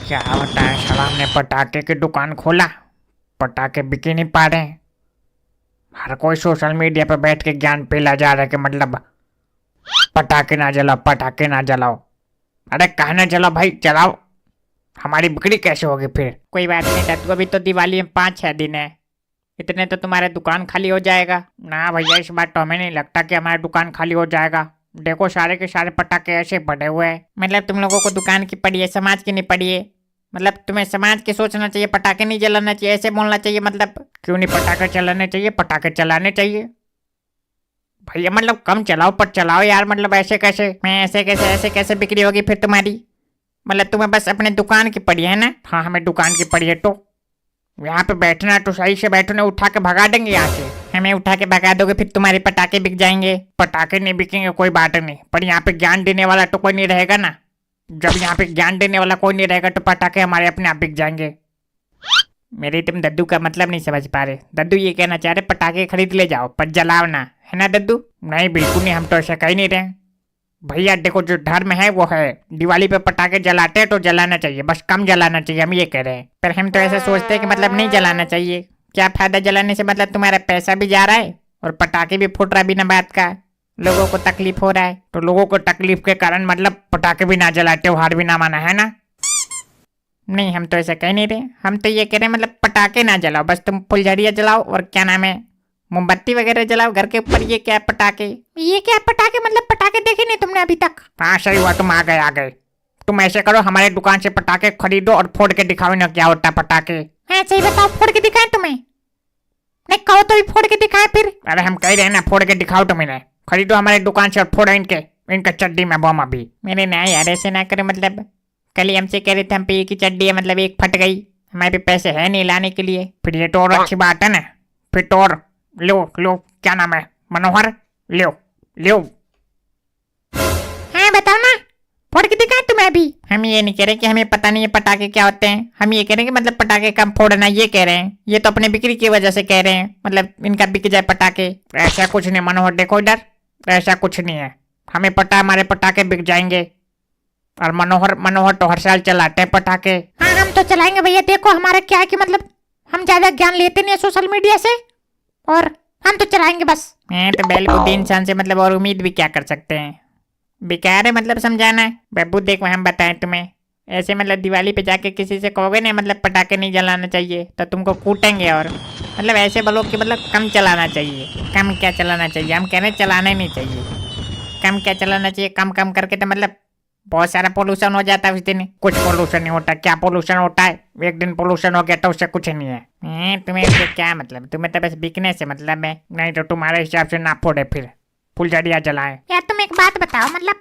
क्या बताएं साला, हमने पटाखे की दुकान खोला, पटाखे बिक ही नहीं पा रहे हैं। हर कोई सोशल मीडिया पे बैठ के ज्ञान पेला जा रहा है कि मतलब पटाखे ना जलाओ, पटाखे ना जलाओ। अरे कहना चलो भाई चलाओ, हमारी बिक्री कैसे होगी फिर। कोई बात नहीं दत्तू, अभी तो दिवाली में 5-6 दिन है, इतने तो तुम्हारा दुकान खाली हो जाएगा। ना भैया, इस बार तो हमें नहीं लगता कि हमारी दुकान खाली हो जाएगा। देखो सारे के सारे पटाखे ऐसे पड़े हुए हैं। मतलब तुम लोगों को दुकान की पड़ी है, समाज की नहीं पड़ी है। मतलब तुम्हें समाज की सोचना चाहिए, पटाखे नहीं जलाना चाहिए, ऐसे बोलना चाहिए। मतलब क्यों नहीं पटाखे चलाने चाहिए, पटाखे चलाने चाहिए भैया। मतलब कम चलाओ पर चलाओ यार, मतलब ऐसे कैसे। मैं ऐसे कैसे बिक्री होगी फिर तुम्हारी। मतलब तुम्हें बस अपने दुकान की पड़ी है ना। हाँ हमें दुकान की पड़ी है, तो यहाँ पे बैठना है तो सही से बैठो, नहीं उठा के भगा देंगे यहाँ से। हमें उठा के भगा दोगे फिर तुम्हारे पटाखे बिक जाएंगे। पटाखे नहीं बिकेंगे कोई बात नहीं, पर यहाँ पे ज्ञान देने वाला तो कोई नहीं रहेगा ना। जब यहाँ पे ज्ञान देने वाला कोई नहीं रहेगा तो पटाखे हमारे अपने आप बिक जाएंगे। मेरे तुम दद्दू का मतलब नहीं समझ पा रहे। दद्दू ये कहना चाह रहे पटाखे खरीद ले जाओ पर जलाओ ना, है ना दद्दू। नहीं बिल्कुल नहीं, हम तो ऐसा कह नहीं रहे भैया। देखो जो धर्म है वो है, दिवाली पे पटाखे जलाते हैं तो जलाना चाहिए, बस कम जलाना चाहिए, हम ये कह रहे हैं। पर हम तो ऐसा सोचते हैं कि मतलब नहीं जलाना चाहिए। क्या फायदा जलाने से, मतलब तुम्हारा पैसा भी जा रहा है और पटाखे भी फूट रहा है बिना बात का, लोगों को तकलीफ हो रहा है। तो लोगों को तकलीफ के कारण मतलब पटाखे भी ना जलाए, त्योहार भी ना माना, है ना। नहीं हम तो ऐसा कह नहीं रहे, हम तो ये कह रहे हैं मतलब पटाखे ना जलाओ, बस तुम फुलझड़िया जलाओ और क्या नाम है मोमबत्ती वगैरह जलाओ घर के ऊपर। ये क्या पटाखे, ये क्या पटाखे, मतलब पटाखे देखे नहीं तुमने अभी तक। हाँ सही हुआ, तुम आ गए। तुम ऐसे करो, हमारे दुकान से पटाखे खरीदो और फोड़ के दिखाओ ना क्या होता है पटाखे। हाँ सही बताओ, फोड़ के दिखाएं तुम्हें। नहीं कहो तो भी फोड़ के दिखाएं फिर। अरे हम कह रहे हैं ना, फोड़ के दिखाओ तुम इन्हें। खरीदो हमारे दुकान से और फोड़ो इनके चड्डी में बम अभी। मेरे ना यार ऐसे ना करे, मतलब कल ही हमसे कह रहे थे हम पे एक ही चड्डी है, मतलब एक फट गई, हमारे पे पैसे है नहीं लाने के लिए। फिर ये तो और अच्छी बात है ना, फिर तो और लो लो, क्या नाम है मनोहर, लो लो। हाँ बताओ ना, फोड़ के दिखाएं तुम्हें अभी। हम ये नहीं कह रहे कि हमें पता नहीं है पटाखे क्या होते हैं, हम ये कह रहे हैं कि मतलब पटाखे कम फोड़ना, ये कह रहे हैं। ये तो अपने बिक्री की वजह से कह रहे हैं, मतलब इनका बिक जाए पटाखे। ऐसा कुछ नहीं मनोहर, देखो इधर, ऐसा कुछ नहीं है। हमें पता है हमारे पटाखे बिक जाएंगे। और मनोहर तो हर साल चलाते हैं पटाखे। हाँ हम तो चलाएंगे भैया। देखो हमारा क्या है कि मतलब हम ज्यादा ज्ञान लेते नहीं है सोशल मीडिया से, और हम तो चलाएंगे बस। तो बेलबुद्धि इंसान से मतलब और उम्मीद भी क्या कर सकते हैं। बेकार है मतलब समझाना है। बब्बू देखो हम बताएं तुम्हें, ऐसे मतलब दिवाली पे जाके किसी से कहोगे ना मतलब पटाखे नहीं जलाना चाहिए तो तुमको कूटेंगे। और मतलब ऐसे बोलो कि मतलब कम चलाना चाहिए। कम क्या चलाना चाहिए, हम कह रहे हैं चलाना ही नहीं चाहिए। कम क्या चलाना चाहिए, कम कम करके तो मतलब बहुत सारा पोल्यूशन हो जाता है उस दिन। कुछ पोल्यूशन नहीं होता, क्या पोल्यूशन होता है, एक दिन पोल्यूशन हो गया तो उससे कुछ नहीं है। तुम्हें तो क्या मतलब, तुम्हें तो बस बिकने से मतलब है। नहीं तो तुम्हारे हिसाब से ना फोड़े फिर फुलझड़िया जलाए। यार तुम एक बात बताओ, मतलब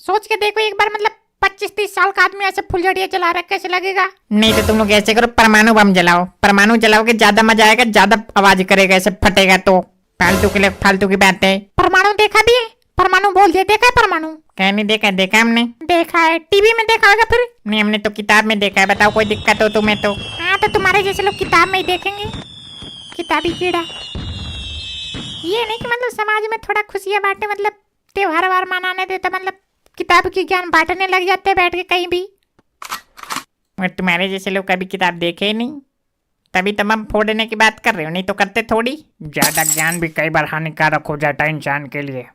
सोच के देखो एक बार, मतलब 25-30 साल का आदमी ऐसे फुलझड़िया जला रहा है, कैसे लगेगा। नहीं तो तुम लोग ऐसे करो, परमाणु बम जलाओ। परमाणु जलाओगे ज्यादा मजा आएगा, ज्यादा आवाज करेगा, ऐसे फटेगा। तो फालतू के लिए फालतू की बात है। परमाणु देखा भी है, परमाणु बोल दिया, देखा है परमाणु। क्या नहीं देखा, देखा हमने, देखा है टीवी में देखा होगा फिर। नहीं हमने तो किताब में देखा है। बताओ कोई दिक्कत हो तुम्हें तो। हाँ तो तुम्हारे जैसे लोग किताब में ही देखेंगे, किताबी कीड़ा। ये नहीं कि मतलब समाज में थोड़ा खुशियाँ बांटे, मतलब त्योहार वार मनाने देता, मतलब किताब की ज्ञान बांटने लग जाते हैं बैठ के कहीं भी। और तुम्हारे जैसे लोग कभी किताब देखे ही नहीं, तभी तुम हम फोड़ने की बात कर रहे हो, नहीं तो करते थोड़ी। ज्यादा ज्ञान भी कई बार हानिकारक हो जाता है इंसान के लिए।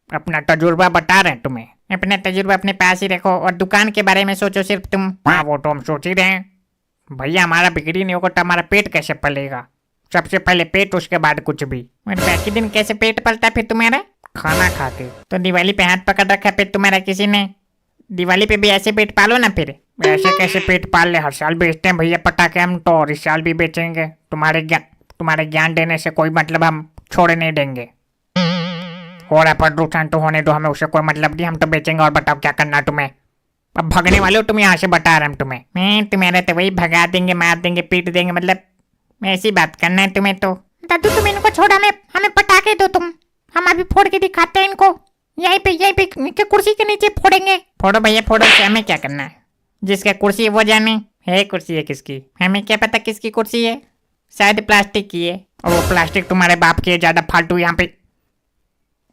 अपना तजुर्बा बता रहे हैं तुम्हें। अपना तजुर्बा अपने पास ही रखो और दुकान के बारे में सोचो सिर्फ तुम। हाँ वो तो हम सोच ही रहे हैं भैया, हमारा बिक्री नहीं होगा तो हमारा पेट कैसे पलेगा। सबसे पहले पेट, उसके बाद कुछ भी। और बाकी दिन कैसे पेट पलता है फिर तुम्हारा, खाना खा के। तो दिवाली पे हाथ पकड़ रखा है पेट तुम्हारा किसी ने। दिवाली पे भी ऐसे पेट पालो ना फिर। ऐसे कैसे पेट पाल ले, हर साल बेचते हैं भैया पटाखे हम तो, और इस साल भी बेचेंगे। तुम्हारे ज्ञान देने से कोई मतलब हम छोड़ नहीं देंगे। हो रहा प्रदूषण तो होने दो, हमें उससे कोई मतलब नहीं, हम तो बेचेंगे। और बताओ क्या करना है तुम्हें, अब भगने वाले हो तुम यहाँ से, बता रहे हम तुम्हें। तुम्हारा तो वही भगा देंगे, मार देंगे, पीट देंगे, मतलब ऐसी बात करना है तुम्हें तो। दादू तुम इनको छोड़ा, हमें पटाखे दो तुम, हम अभी फोड़ के दिखाते हैं इनको। यहीं पे कुर्सी के नीचे फोड़ेंगे। फोड़ो भैया फोड़ो, हमें क्या करना है, जिसका कुर्सी है वो जाने। है कुर्सी है किसकी, हमें क्या पता किसकी कुर्सी है, शायद प्लास्टिक की है। और वो प्लास्टिक तुम्हारे बाप की है, ज्यादा फालतू यहाँ पे।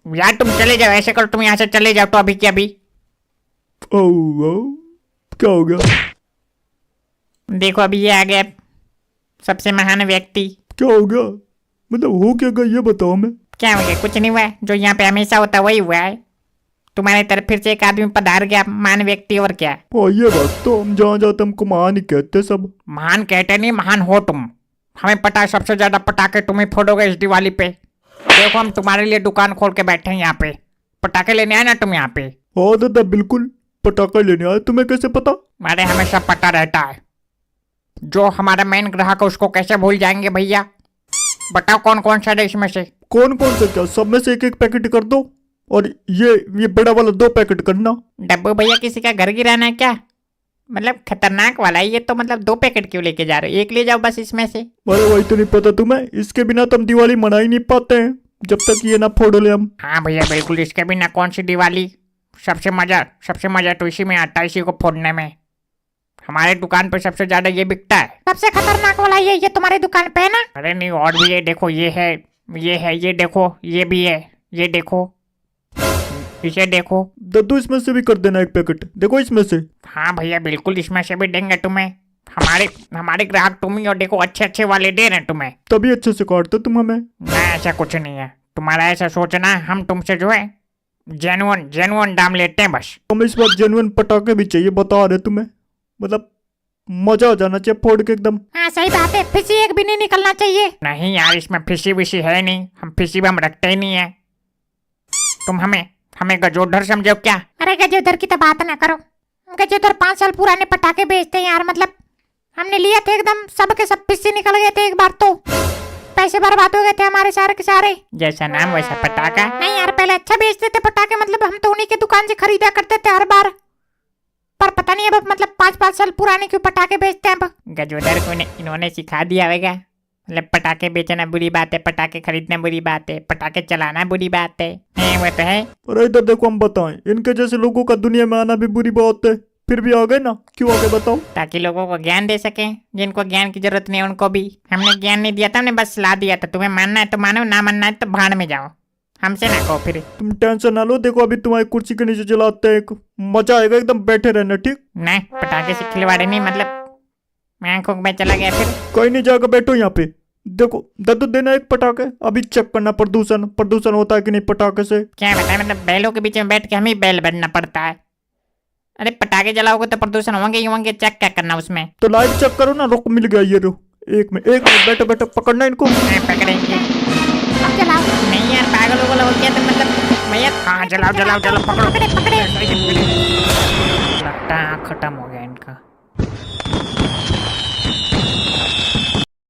यार तुम चले जाओ, ऐसे करो तुम यहाँ से चले जाओ तो अभी क्या अभी। क्या हो गया? देखो अभी ये आ गया सबसे महान व्यक्ति। क्या हो गया? मतलब हो क्या गया ये बताओ हमें। क्या हो गया? कुछ नहीं हुआ है, जो यहाँ पे हमेशा होता है वही हुआ है। तुम्हारी तरफ फिर से एक आदमी पधार गया, महान व्यक्ति, और क्या। हाँ ये बात तो, हम जहाँ जाते हमको महान ही कहते सब। महान कहते नहीं, महान हो तुम। हमें पता है सबसे ज्यादा पटाखे तुम ही फोड़ोगे इस दिवाली पे। देखो हम तुम्हारे लिए दुकान खोल के बैठे हैं यहाँ पे। पटाखे लेने आए ना तुम यहाँ पे? हाँ दादा बिल्कुल, पटाखा लेने आए। तुम्हें कैसे पता? अरे हमें सब पता रहता है। जो हमारा मेन ग्राहक है उसको कैसे भूल जाएंगे भैया? बताओ कौन कौन सा है इसमें से? कौन कौन से क्या? सब में से एक एक पैकेट कर दो, और ये बड़ा वाला 2 पैकेट करना। डब्बू भैया किसी का घर गिराना है क्या? मतलब खतरनाक वाला है ये तो। मतलब 2 पैकेट क्यों लेके जा रहे हो? एक ले जाओ बस इसमें से। अरे वही तो नहीं पता तुम्हें, इसके बिना तो हम दिवाली मना ही नहीं पाते हैं, जब तक ये ना फोड़ ले हम। हाँ भैया बिल्कुल, इसके बिना कौन सी दिवाली। सबसे मजा तो इसी में आता है, इसी को फोड़ने में। हमारे दुकान पे सबसे ज्यादा ये बिकता है। सबसे खतरनाक वाला ये तुम्हारी दुकान पे है ना? अरे नहीं, और भी ये देखो, ये है, ये देखो, ये भी है, ये देखो, इसे देखो। दद्दू इसमें से भी कर देना 1 पैकेट, देखो इसमें से। हाँ भैया बिल्कुल, इसमें से भी देंगे तुम्हें। हमारे ग्राहक तुम ही, और देखो अच्छे वाले दे रहे हैं तुम्हें। तभी अच्छे से काटते तुम हमें। ना ऐसा कुछ नहीं है, तुम्हारा ऐसा सोचना है। हम तुमसे जो है जेनुअन दाम लेते हैं बस। हमें इस बार जेन्युइन पटाखे भी चाहिए, बता रहे तुम्हें। मतलब मजा आ जाना चाहिए फोड़ के एकदम। हाँ सही बात है, फिर से एक भी नहीं निकलना चाहिए। नहीं यार, इसमें फिशी विशी है नहीं, हम फिशी बम रखते ही नहीं है। तुम हमें गजोधर समझो क्या? अरे गजेधर की तो बात ना करो। गजेधर 5 साल पुराने पटाखे बेचते हैं यार। मतलब हमने लिए थे एकदम, सब के सब फिर से निकल गए थे एक बार तो। पैसे बर्बाद हो गए थे हमारे सारे के सारे। जैसा नाम वैसा पटाखा। नहीं यार, पहले अच्छा बेचते थे पटाखे। मतलब हम तो उन्हीं की दुकान से खरीदा करते थे हर बार। पर पता नहीं अब मतलब 5-5 साल पुराने क्यों पटाखे बेचते हैं अब। गजोधर को इन्होंने सिखा दिया होगा। मतलब पटाखे बेचना बुरी बात है, पटाखे खरीदना बुरी बात है, पटाखे चलाना बुरी बात है। वो तो है। और इधर देखो हम बताएं, इनके जैसे लोगों का दुनिया में आना भी बुरी बात है, फिर भी आ गए ना। क्यों आ गए बताओ? ताकि लोगों को ज्ञान दे सके, जिनको ज्ञान की जरूरत नहीं है उनको भी। हमने ज्ञान नहीं दिया था, हमने बस सलाह दिया था। तुम्हें मानना है तो मानो, ना मानना है तो भाड़ में जाओ। हमसे ना कहो फिर। तुम टेंशन ना लो, देखो अभी तुम्हारी कुर्सी के नीचे जलाते हैं, मजा आएगा एकदम, बैठे रहना ठीक। नहीं, पटाखे से खिलवाड़े नहीं, मतलब मैं आंखों में चला गया फिर। कोई नहीं, जाकर बैठो यहाँ पे। देखो दद्दू देना 1 पटाखे, अभी चेक करना प्रदूषण होता है कि नहीं पटाखे से। क्या बताए, मतलब बैलों के बीच में बैठ के हमें बैल बनना पड़ता है। अरे पटाखे जलाओगे तो प्रदूषण होंगे ही होंगे, चेक क्या करना उसमें। तो लाइव चेक करो ना। रुक, मिल गया ये। रो 1 मिनट बैठो पकड़ना इनको। पकड़ेंगे। अब चलाओ। नहीं यार, पागल हो गया तो मतलब भैया। हाँ चलाओ, पकड़ो। पकड़े। लगता है खत्म हो गया।